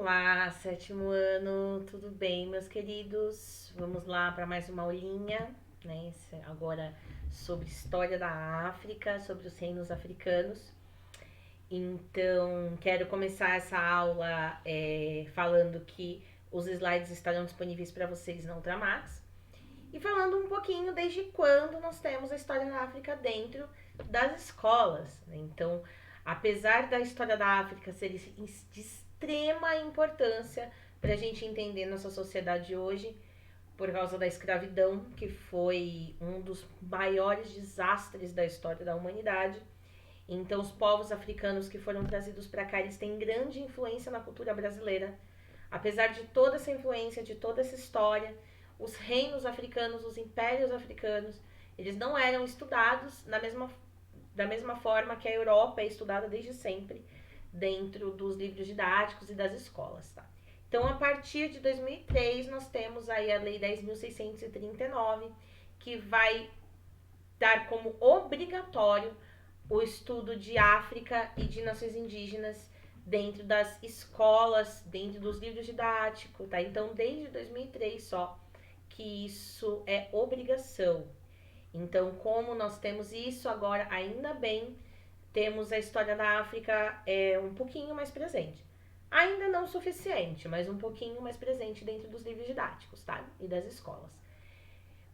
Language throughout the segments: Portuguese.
Olá, sétimo ano, tudo bem, meus queridos? Vamos lá para mais uma aulinha, né? Agora sobre história da África, sobre os reinos africanos. Então, quero começar essa aula falando que os slides estarão disponíveis para vocês na Ultramax. E falando um pouquinho desde quando nós temos a história da África dentro das escolas, né? Então, apesar da história da África ser de extrema importância para a gente entender nossa sociedade hoje, por causa da escravidão, que foi um dos maiores desastres da história da humanidade. Então, os povos africanos que foram trazidos para cá, eles têm grande influência na cultura brasileira. Apesar de toda essa influência, de toda essa história, os reinos africanos, os impérios africanos, eles não eram estudados da mesma forma que a Europa é estudada desde sempre dentro dos livros didáticos e das escolas, tá? Então, a partir de 2003, nós temos aí a Lei 10.639, que vai dar como obrigatório o estudo de África e de nações indígenas dentro das escolas, dentro dos livros didáticos, tá? Então, desde 2003 só que isso é obrigação. Então, como nós temos isso agora, ainda bem, temos a história da África um pouquinho mais presente. Ainda não o suficiente, mas um pouquinho mais presente dentro dos livros didáticos, tá? E das escolas.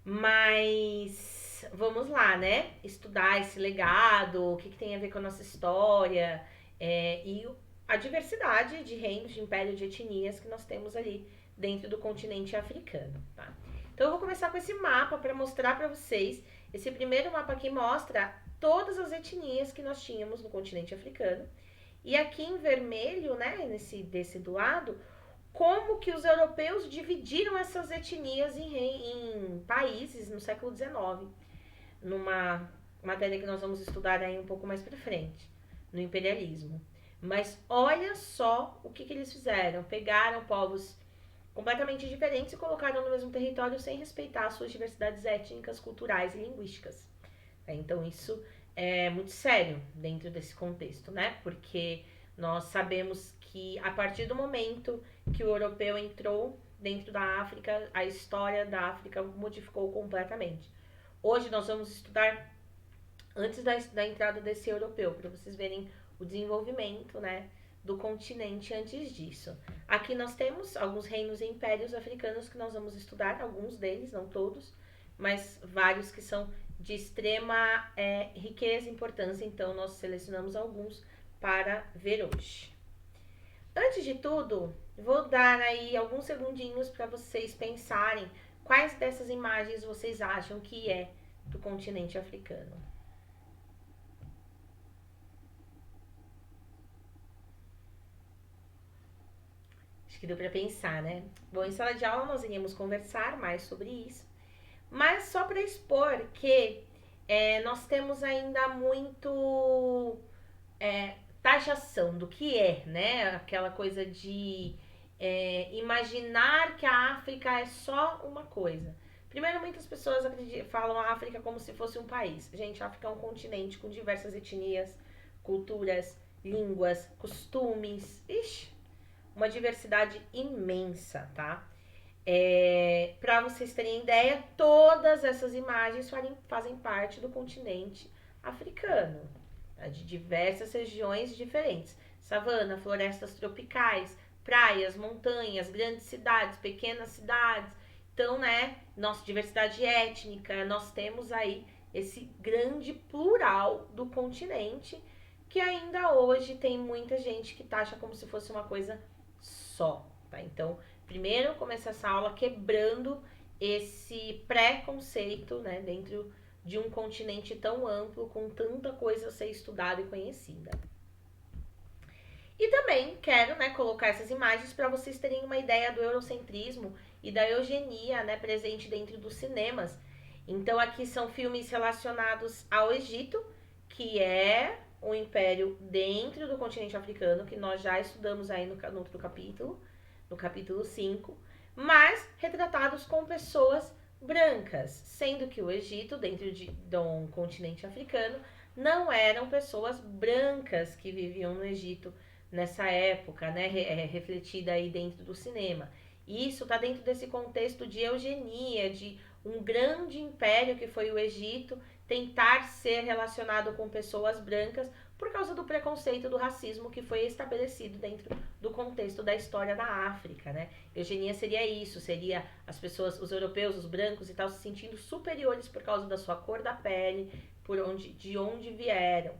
Mas vamos lá, né? Estudar esse legado, o que tem a ver com a nossa história e a diversidade de reinos, de impérios, de etnias que nós temos ali dentro do continente africano, tá? Então eu vou começar com esse mapa para mostrar para vocês. Esse primeiro mapa aqui mostra todas as etnias que nós tínhamos no continente africano. E aqui em vermelho, né, desse do lado, como que os europeus dividiram essas etnias em países no século XIX, numa matéria que nós vamos estudar aí um pouco mais para frente, no imperialismo. Mas olha só o que eles fizeram. Pegaram povos completamente diferentes e colocaram no mesmo território sem respeitar as suas diversidades étnicas, culturais e linguísticas. Então isso é muito sério dentro desse contexto, né? Porque nós sabemos que a partir do momento que o europeu entrou dentro da África, a história da África modificou completamente. Hoje nós vamos estudar antes da entrada desse europeu, para vocês verem o desenvolvimento, né, do continente antes disso. Aqui nós temos alguns reinos e impérios africanos que nós vamos estudar, alguns deles, não todos, mas vários que são de extrema riqueza e importância, então nós selecionamos alguns para ver hoje. Antes de tudo, vou dar aí alguns segundinhos para vocês pensarem quais dessas imagens vocês acham que é do continente africano. Acho que deu para pensar, né? Bom, em sala de aula nós iríamos conversar mais sobre isso, mas só para expor que nós temos ainda muito taxação do que é, né? Aquela coisa de imaginar que a África é só uma coisa. Primeiro, muitas pessoas falam a África como se fosse um país. Gente, a África é um continente com diversas etnias, culturas, línguas, costumes. Ixi, uma diversidade imensa, tá? Para vocês terem ideia, todas essas imagens fazem parte do continente africano, tá? De diversas regiões diferentes: savana, florestas tropicais, praias, montanhas, grandes cidades, pequenas cidades. Então, né, nossa diversidade étnica, nós temos aí esse grande plural do continente que ainda hoje tem muita gente que taxa como se fosse uma coisa só, tá? Então, primeiro começar essa aula quebrando esse preconceito, né, dentro de um continente tão amplo, com tanta coisa a ser estudada e conhecida. E também quero, né, colocar essas imagens para vocês terem uma ideia do eurocentrismo e da eugenia, né, presente dentro dos cinemas. Então aqui são filmes relacionados ao Egito, que é um império dentro do continente africano, que nós já estudamos aí no outro capítulo, no capítulo 5, mas retratados com pessoas brancas, sendo que o Egito, dentro de um continente africano, não eram pessoas brancas que viviam no Egito nessa época, né, refletida aí dentro do cinema. E isso está dentro desse contexto de eugenia, de um grande império que foi o Egito tentar ser relacionado com pessoas brancas por causa do preconceito, do racismo que foi estabelecido dentro do contexto da história da África, né? Eugenia seria isso, seria as pessoas, os europeus, os brancos e tal, se sentindo superiores por causa da sua cor da pele, de onde vieram.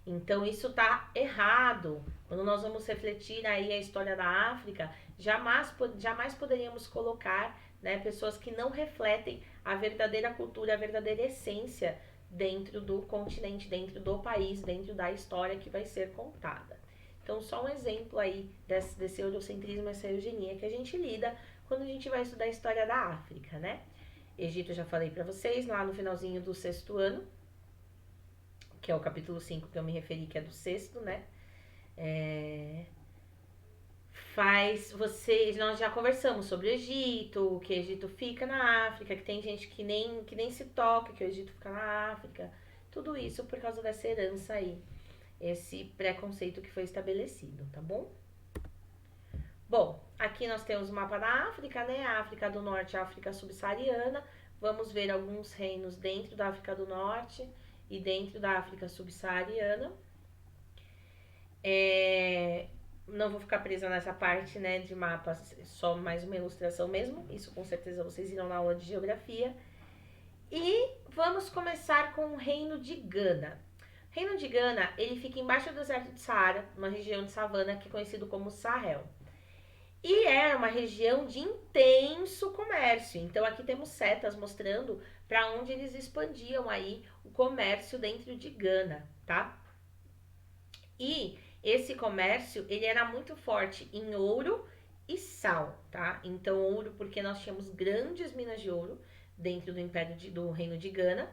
Então isso está errado. Quando nós vamos refletir aí a história da África, jamais poderíamos colocar, né, pessoas que não refletem a verdadeira cultura, a verdadeira essência dentro do continente, dentro do país, dentro da história que vai ser contada. Então, só um exemplo aí desse eurocentrismo, essa eugenia que a gente lida quando a gente vai estudar a história da África, né? Egito, eu já falei para vocês, lá no finalzinho do sexto ano, que é o capítulo 5 que eu me referi, que é do sexto, né? Nós já conversamos sobre o Egito, que o Egito fica na África, que tem gente que nem se toca, que o Egito fica na África. Tudo isso por causa dessa herança aí, esse preconceito que foi estabelecido, tá bom? Bom, aqui nós temos o mapa da África, né? A África do Norte e a África subsaariana. Vamos ver alguns reinos dentro da África do Norte e dentro da África subsaariana. Não vou ficar presa nessa parte, né, de mapas, só mais uma ilustração mesmo. Isso com certeza vocês irão na aula de geografia. E vamos começar com o Reino de Gana. O Reino de Gana, ele fica embaixo do deserto de Saara, uma região de savana que é conhecido como Sahel. E é uma região de intenso comércio. Então aqui temos setas mostrando para onde eles expandiam aí o comércio dentro de Gana, tá? E esse comércio, ele era muito forte em ouro e sal, tá? Então ouro porque nós tínhamos grandes minas de ouro dentro do Império do Reino de Gana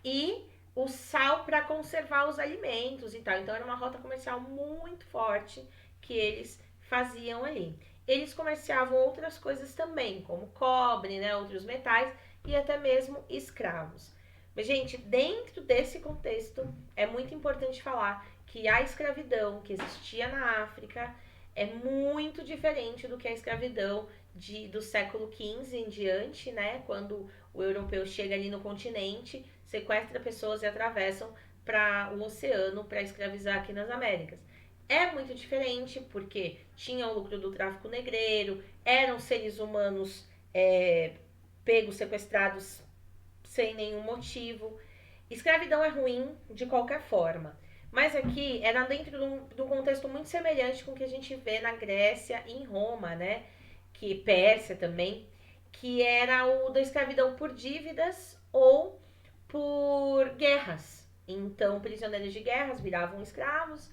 e o sal para conservar os alimentos e tal. Então era uma rota comercial muito forte que eles faziam ali. Eles comerciavam outras coisas também, como cobre, né, outros metais e até mesmo escravos. Mas, gente, dentro desse contexto, é muito importante falar que a escravidão que existia na África é muito diferente do que a escravidão do século XV em diante, né? Quando o europeu chega ali no continente, sequestra pessoas e atravessam para o oceano para escravizar aqui nas Américas. É muito diferente porque tinha o lucro do tráfico negreiro, eram seres humanos pegos, sequestrados sem nenhum motivo. Escravidão é ruim de qualquer forma. Mas aqui era dentro de um contexto muito semelhante com o que a gente vê na Grécia e em Roma, né? Que Pérsia também, que era o da escravidão por dívidas ou por guerras. Então, prisioneiros de guerras viravam escravos.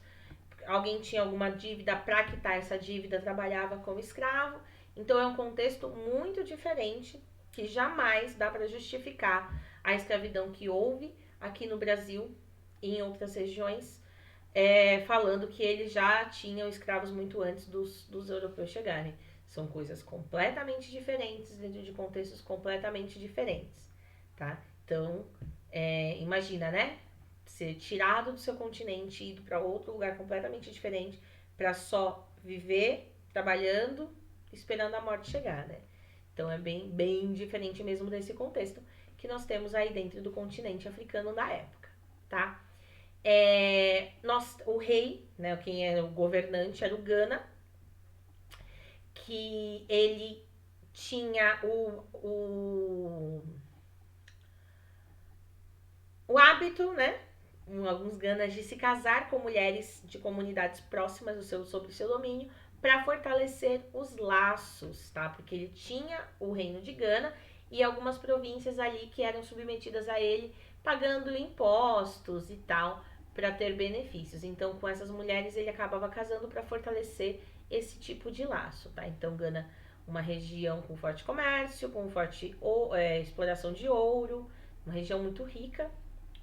Alguém tinha alguma dívida, para quitar essa dívida, trabalhava como escravo. Então, é um contexto muito diferente que jamais dá para justificar a escravidão que houve aqui no Brasil e em outras regiões, falando que eles já tinham escravos muito antes dos europeus chegarem. São coisas completamente diferentes, dentro de contextos completamente diferentes, tá? Então, imagina, né? Ser tirado do seu continente e ido para outro lugar completamente diferente para só viver trabalhando, esperando a morte chegar, né? Então é bem diferente mesmo desse contexto que nós temos aí dentro do continente africano da época, tá? O rei, né, quem era o governante era o Gana, que ele tinha o hábito, né, alguns Ganas, de se casar com mulheres de comunidades próximas sobre o seu domínio para fortalecer os laços, tá? Porque ele tinha o reino de Gana e algumas províncias ali que eram submetidas a ele, pagando impostos e tal, para ter benefícios. Então, com essas mulheres, ele acabava casando para fortalecer esse tipo de laço, tá? Então, Gana, uma região com forte comércio, com forte exploração de ouro, uma região muito rica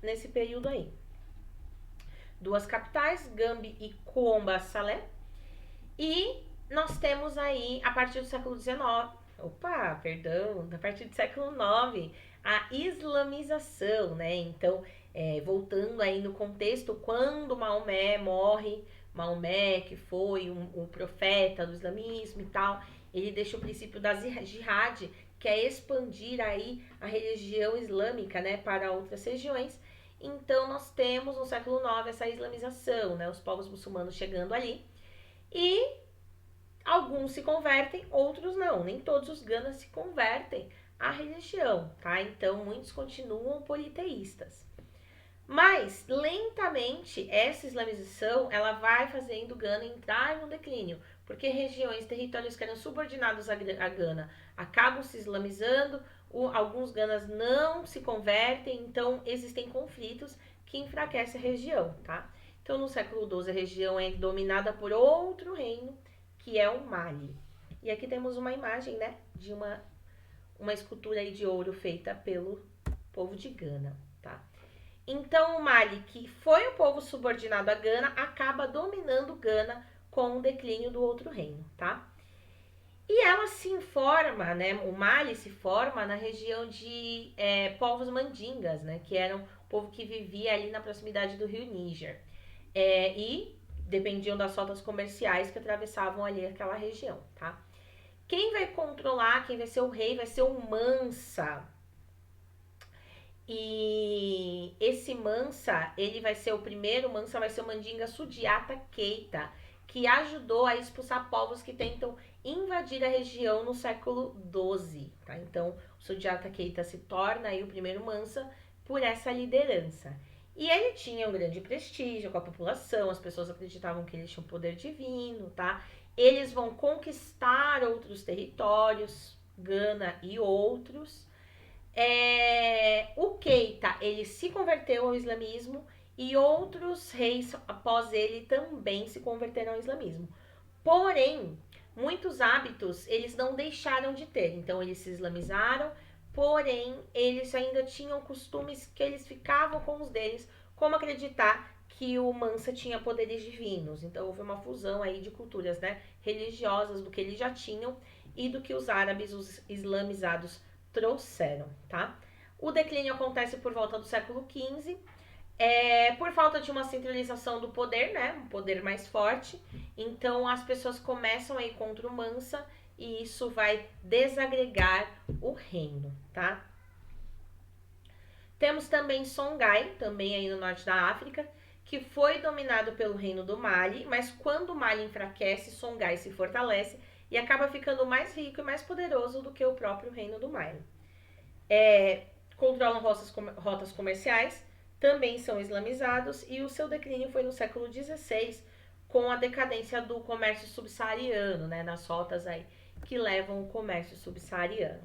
nesse período aí. Duas capitais, Gambi e Kuomba Salé. E nós temos aí, a partir do século XIX, a partir do século IX, a islamização, né? Então, voltando aí no contexto, quando Maomé morre Maomé, que foi um profeta do islamismo e tal, ele deixa o princípio da jihad, que é expandir aí a religião islâmica, né, para outras regiões. Então nós temos no século IX essa islamização, né, os povos muçulmanos chegando ali, e alguns se convertem, outros não. Nem todos os ganas se convertem à religião, tá? Então muitos continuam politeístas. Mas, lentamente, essa islamização, ela vai fazendo Gana entrar no declínio, porque regiões, territórios que eram subordinados a Gana acabam se islamizando, alguns Ganas não se convertem, então existem conflitos que enfraquecem a região, tá? Então, no século XII, a região é dominada por outro reino, que é o Mali. E aqui temos uma imagem, né, de uma escultura aí de ouro feita pelo povo de Gana, tá? Então, o Mali, que foi o povo subordinado a Gana, acaba dominando Gana com o declínio do outro reino, tá? E ela se informa, né? O Mali se forma na região de povos mandingas, né? Que eram o povo que vivia ali na proximidade do rio Níger. E dependiam das rotas comerciais que atravessavam ali aquela região, tá? Quem vai controlar, quem vai ser o rei, vai ser o Mansa. E esse Mansa, ele vai ser o primeiro, Mansa vai ser o Mandinga Sudiata Keita, que ajudou a expulsar povos que tentam invadir a região no século XII, tá? Então, o Sudiata Keita se torna aí o primeiro Mansa por essa liderança. E ele tinha um grande prestígio com a população, as pessoas acreditavam que ele tinha um poder divino, tá? Eles vão conquistar outros territórios, Gana e outros. O Keita, ele se converteu ao islamismo e outros reis após ele também se converteram ao islamismo. Porém, muitos hábitos eles não deixaram de ter. Então, eles se islamizaram, porém, eles ainda tinham costumes que eles ficavam com os deles, como acreditar que o Mansa tinha poderes divinos. Então, houve uma fusão aí de culturas, né, religiosas do que eles já tinham e do que os árabes, os islamizados, trouxeram, tá? O declínio acontece por volta do século XV, por falta de uma centralização do poder, né? Um poder mais forte. Então as pessoas começam a ir contra o Mansa e isso vai desagregar o reino, tá? Temos também Songhai, também aí no norte da África, que foi dominado pelo reino do Mali, mas quando o Mali enfraquece, Songhai se fortalece e acaba ficando mais rico e mais poderoso do que o próprio reino do Mali. Controlam rotas comerciais, também são islamizados e o seu declínio foi no século XVI, com a decadência do comércio subsaariano, né, nas rotas aí que levam o comércio subsaariano.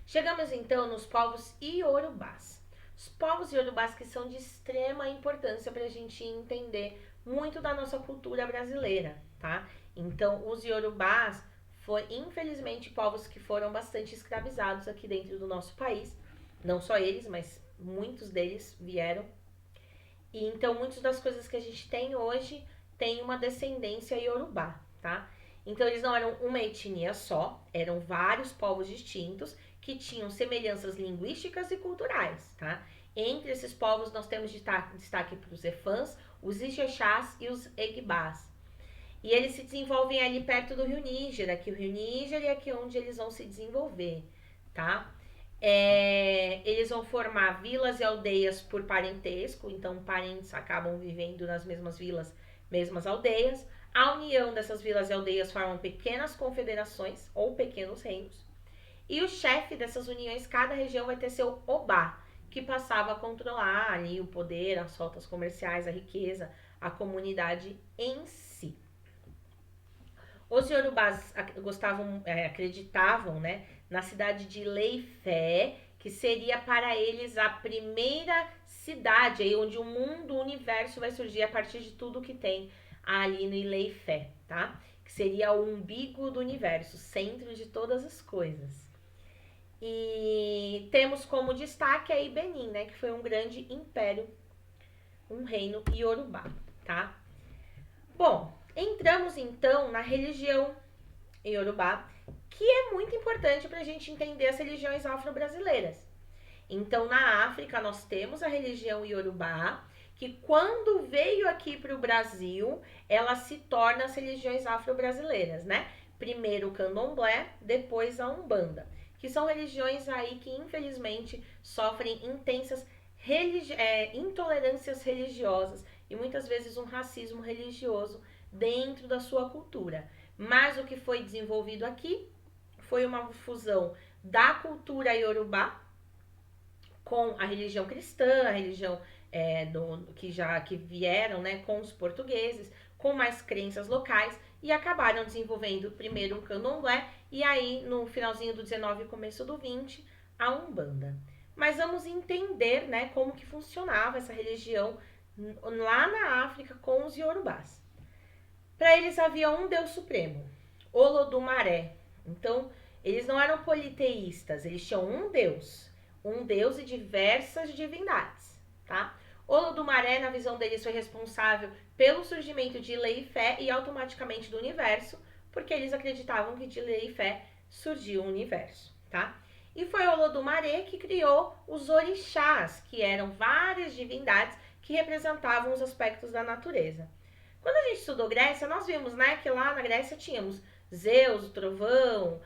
Chegamos então nos povos iorubás. Os povos iorubás que são de extrema importância para a gente entender muito da nossa cultura brasileira, tá? Então, os iorubás foi, infelizmente, povos que foram bastante escravizados aqui dentro do nosso país. Não só eles, mas muitos deles vieram. E então, muitas das coisas que a gente tem hoje tem uma descendência iorubá, tá? Então, eles não eram uma etnia só, eram vários povos distintos que tinham semelhanças linguísticas e culturais, tá? Entre esses povos, nós temos destaque para os Efãs, os Ijexás e os Egbás. E eles se desenvolvem ali perto do rio Níger, aqui o rio Níger é aqui onde eles vão se desenvolver, tá? Eles vão formar vilas e aldeias por parentesco, então parentes acabam vivendo nas mesmas vilas, mesmas aldeias. A união dessas vilas e aldeias formam pequenas confederações ou pequenos reinos. E o chefe dessas uniões, cada região vai ter seu obá, que passava a controlar ali o poder, as rotas comerciais, a riqueza, a comunidade em si. Os iorubás acreditavam, né, na cidade de Leifé, que seria para eles a primeira cidade aí onde o mundo, o universo vai surgir a partir de tudo que tem ali no Leifé, tá? Que seria o umbigo do universo, o centro de todas as coisas. E temos como destaque aí Benin, né, que foi um grande império, um reino iorubá, tá? Bom, entramos então na religião iorubá, que é muito importante para a gente entender as religiões afro-brasileiras. Então, na África, nós temos a religião iorubá, que quando veio aqui para o Brasil, ela se torna as religiões afro-brasileiras, né? Primeiro o candomblé, depois a umbanda, que são religiões aí que infelizmente sofrem intensas intolerâncias religiosas e muitas vezes um racismo religioso dentro da sua cultura. Mas o que foi desenvolvido aqui foi uma fusão da cultura iorubá com a religião cristã, a religião que vieram, né, com os portugueses, com mais crenças locais e acabaram desenvolvendo primeiro o candomblé e aí no finalzinho do 19 e começo do 20 a umbanda. Mas vamos entender, né, como que funcionava essa religião lá na África com os iorubás. Para eles havia um Deus supremo, Olodumaré. Então, eles não eram politeístas, eles tinham um Deus e diversas divindades, tá? Olodumaré, na visão deles, foi responsável pelo surgimento de lei e fé e automaticamente do universo, porque eles acreditavam que de lei e fé surgiu o universo, tá? E foi Olodumaré que criou os orixás, que eram várias divindades que representavam os aspectos da natureza. Quando a gente estudou Grécia, nós vimos, né, que lá na Grécia tínhamos Zeus, o trovão,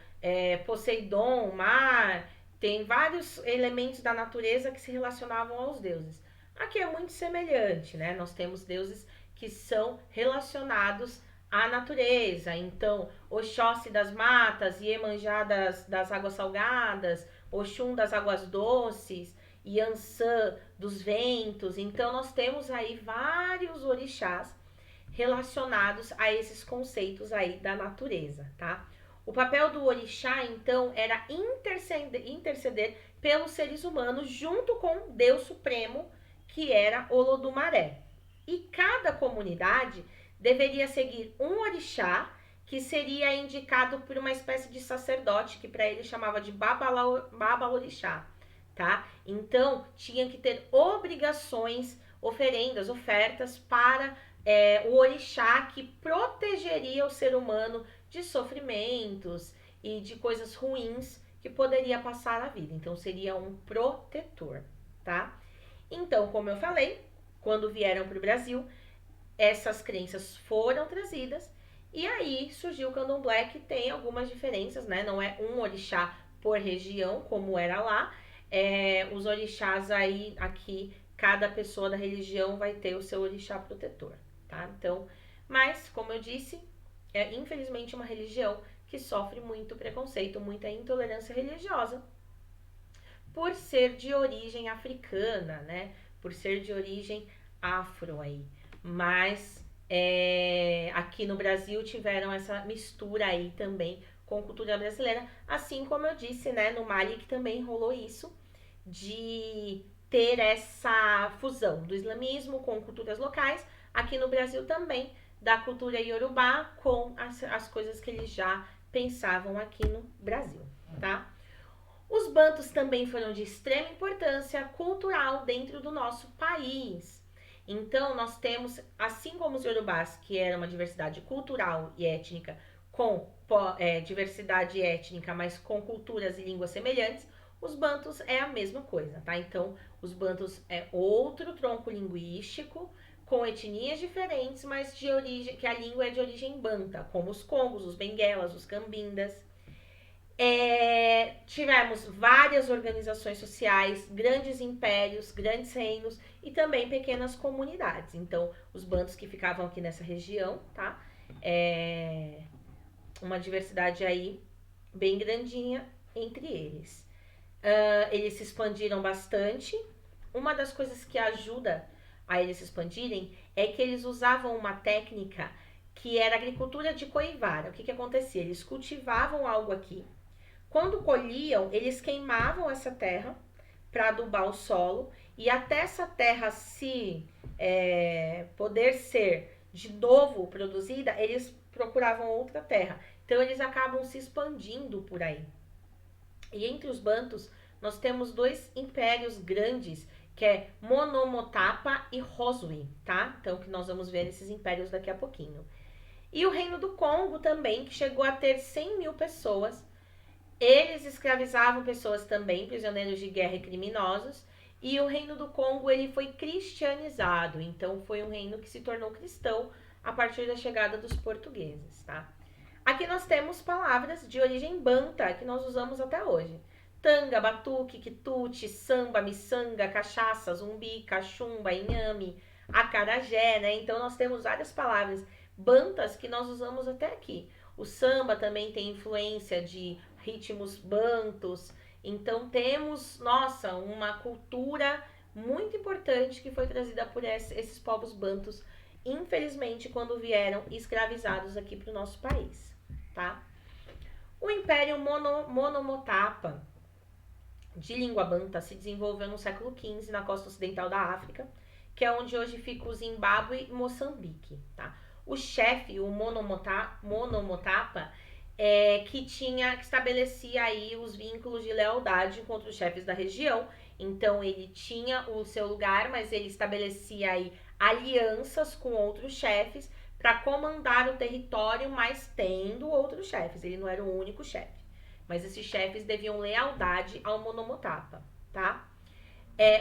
Poseidon, o mar, tem vários elementos da natureza que se relacionavam aos deuses. Aqui é muito semelhante, né? Nós temos deuses que são relacionados à natureza. Então, Oxóssi das matas, Iemanjá das águas salgadas, Oxum das águas doces, Iansã dos ventos. Então, nós temos aí vários orixás relacionados a esses conceitos aí da natureza, tá? O papel do orixá, então, era interceder pelos seres humanos junto com Deus Supremo, que era Olodumaré. E cada comunidade deveria seguir um orixá, que seria indicado por uma espécie de sacerdote, que para ele chamava de babalorixá, tá? Então, tinha que ter obrigações, oferendas, ofertas para o orixá que protegeria o ser humano de sofrimentos e de coisas ruins que poderia passar na vida. Então, seria um protetor, tá? Então, como eu falei, quando vieram para o Brasil, essas crenças foram trazidas e aí surgiu o candomblé, que tem algumas diferenças, né? Não é um orixá por região, como era lá. Os orixás aí, aqui, cada pessoa da religião vai ter o seu orixá protetor, tá? Então, mas, como eu disse, é infelizmente uma religião que sofre muito preconceito, muita intolerância religiosa, por ser de origem africana, né? Por ser de origem afro aí. Mas aqui no Brasil tiveram essa mistura aí também com cultura brasileira, assim como eu disse, né? No Mali que também rolou isso, de ter essa fusão do islamismo com culturas locais, aqui no Brasil também, da cultura iorubá com as coisas que eles já pensavam aqui no Brasil, tá? Os bantus também foram de extrema importância cultural dentro do nosso país. Então, nós temos, assim como os iorubás, que era uma diversidade cultural e étnica, com diversidade étnica, mas com culturas e línguas semelhantes, os bantus é a mesma coisa, tá? Então, os bantus é outro tronco linguístico, com etnias diferentes, mas de origem, que a língua é de origem banta, como os congos, os benguelas, os cambindas. Tivemos várias organizações sociais, grandes impérios, grandes reinos e também pequenas comunidades. Então, os bantus que ficavam aqui nessa região, tá? Uma diversidade aí bem grandinha entre eles. Eles se expandiram bastante. Uma das coisas que ajuda a eles se expandirem é que eles usavam uma técnica que era agricultura de coivara. O que acontecia? Eles cultivavam algo aqui. Quando colhiam, eles queimavam essa terra para adubar o solo e até essa terra poder ser de novo produzida, eles procuravam outra terra. Então, eles acabam se expandindo por aí. E entre os bantus, nós temos dois impérios grandes, que é Monomotapa e Rosui, tá? Então, que nós vamos ver esses impérios daqui a pouquinho. E o Reino do Congo também, que chegou a ter 100 mil pessoas. Eles escravizavam pessoas também, prisioneiros de guerra e criminosos. e o reino do Congo ele foi cristianizado, então foi um reino que se tornou cristão a partir da chegada dos portugueses, tá? Aqui nós temos palavras de origem banta que nós usamos até hoje. Tanga, batuque, quitute, samba, miçanga, cachaça, zumbi, cachumba, inhame, acarajé, né? Então nós temos várias palavras bantas que nós usamos até aqui. O samba também tem influência de ritmos bantos. Então temos, nossa, uma cultura muito importante que foi trazida por esses povos bantos, infelizmente, quando vieram escravizados aqui para o nosso país, tá? O Império Monomotapa, de língua banta, se desenvolveu no século XV na costa ocidental da África, que é onde hoje fica o Zimbábue e Moçambique, tá? O chefe, o Monomotapa, que estabelecia aí os vínculos de lealdade contra os chefes da região. Então ele tinha o seu lugar, mas ele estabelecia aí alianças com outros chefes para comandar o território, mas tendo outros chefes. Ele não era o único chefe, mas esses chefes deviam lealdade ao Monomotapa, tá?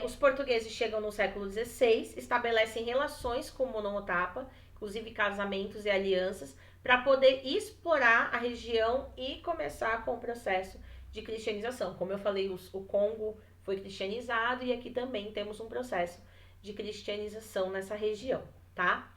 Os portugueses chegam no século XVI, estabelecem relações com o Monomotapa, inclusive casamentos e alianças, para poder explorar a região e começar com o processo de cristianização. Como eu falei, o Congo foi cristianizado e aqui também temos um processo de cristianização nessa região, tá?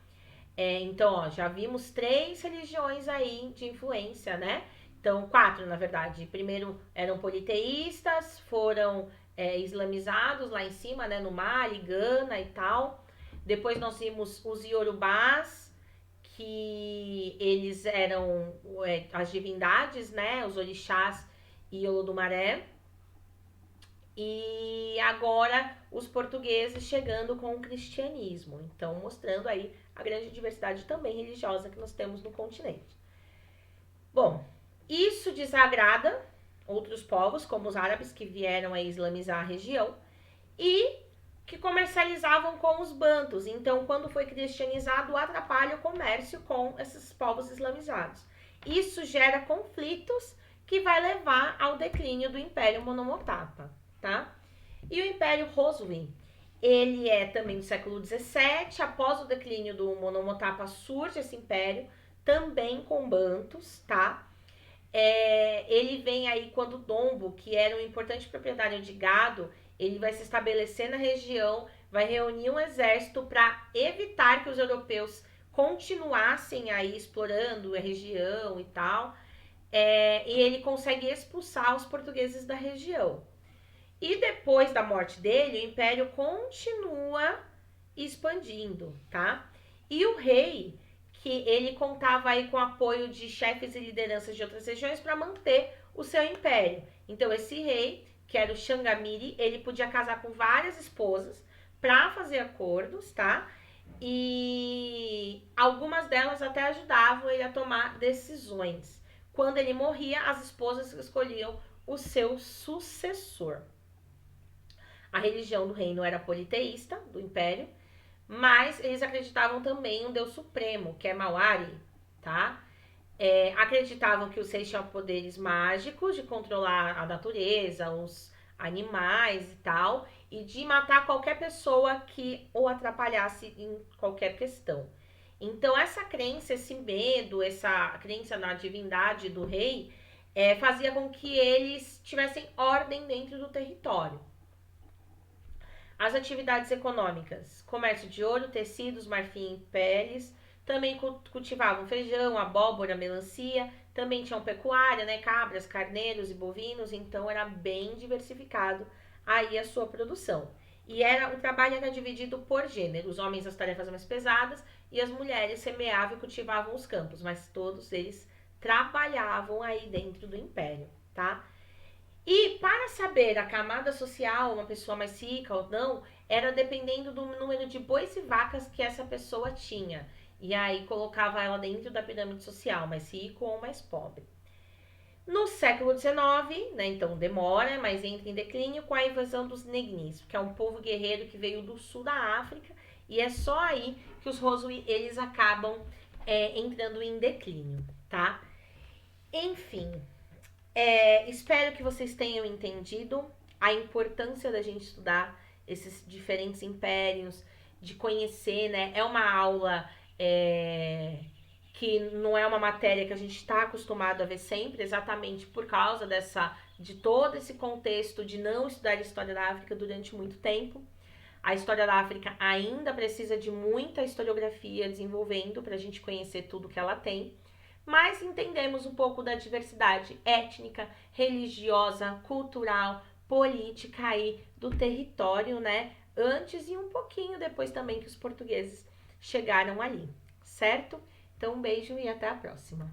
Então, ó, já vimos 3 religiões aí de influência, né? Então, 4, na verdade. Primeiro eram politeístas, foram islamizados lá em cima, né? No Mali, Gana e tal. Depois nós vimos os Iorubás, que eles eram as divindades, né? Os orixás e Olodumaré. E agora os portugueses chegando com o cristianismo. Então, mostrando aí a grande diversidade também religiosa que nós temos no continente. Bom, isso desagrada outros povos, como os árabes, que vieram a islamizar a região, e que comercializavam com os bantos. Então, quando foi cristianizado, atrapalha o comércio com esses povos islamizados. Isso gera conflitos que vai levar ao declínio do Império Monomotapa, tá? E o Império Roswin, ele é também do século XVII. Após o declínio do Monomotapa, surge esse império, também com bantos, tá? Ele vem aí quando Dombo, que era um importante proprietário de gado, ele vai se estabelecer na região, vai reunir um exército para evitar que os europeus continuassem aí explorando a região e tal. E ele consegue expulsar os portugueses da região. E depois da morte dele, o império continua expandindo, tá? E o rei, que ele contava aí com o apoio de chefes e lideranças de outras regiões para manter o seu império. Então esse rei, que era o Xangamiri, ele podia casar com várias esposas para fazer acordos, tá? E algumas delas até ajudavam ele a tomar decisões. Quando ele morria, as esposas escolhiam o seu sucessor. A religião do reino era politeísta, do império, mas eles acreditavam também em um deus supremo, que é Mauari, tá? Acreditavam que os reis tinham poderes mágicos de controlar a natureza, os animais e tal, e de matar qualquer pessoa que o atrapalhasse em qualquer questão. Então, essa crença, esse medo, essa crença na divindade do rei, fazia com que eles tivessem ordem dentro do território. As atividades econômicas: comércio de ouro, tecidos, marfim e peles. Também cultivavam feijão, abóbora, melancia. Também tinham pecuária, né? Cabras, carneiros e bovinos. Então era bem diversificado aí a sua produção. E o trabalho era dividido por gênero. Os homens as tarefas mais pesadas e as mulheres semeavam e cultivavam os campos. Mas todos eles trabalhavam aí dentro do império, tá? E para saber a camada social, uma pessoa mais rica ou não, era dependendo do número de bois e vacas que essa pessoa tinha. E aí colocava ela dentro da pirâmide social, mais rico ou mais pobre. No século XIX, né, então demora, mas entra em declínio com a invasão dos Negnis, que é um povo guerreiro que veio do sul da África, e é só aí que os Rosui, eles acabam entrando em declínio, tá? Enfim, espero que vocês tenham entendido a importância da gente estudar esses diferentes impérios, de conhecer, né? É uma aula que não é uma matéria que a gente está acostumado a ver sempre, exatamente por causa de todo esse contexto de não estudar a história da África durante muito tempo. A história da África ainda precisa de muita historiografia desenvolvendo para a gente conhecer tudo que ela tem, mas entendemos um pouco da diversidade étnica, religiosa, cultural, política aí do território, né? Antes e um pouquinho depois também que os portugueses chegaram ali, certo? Então, um beijo e até a próxima.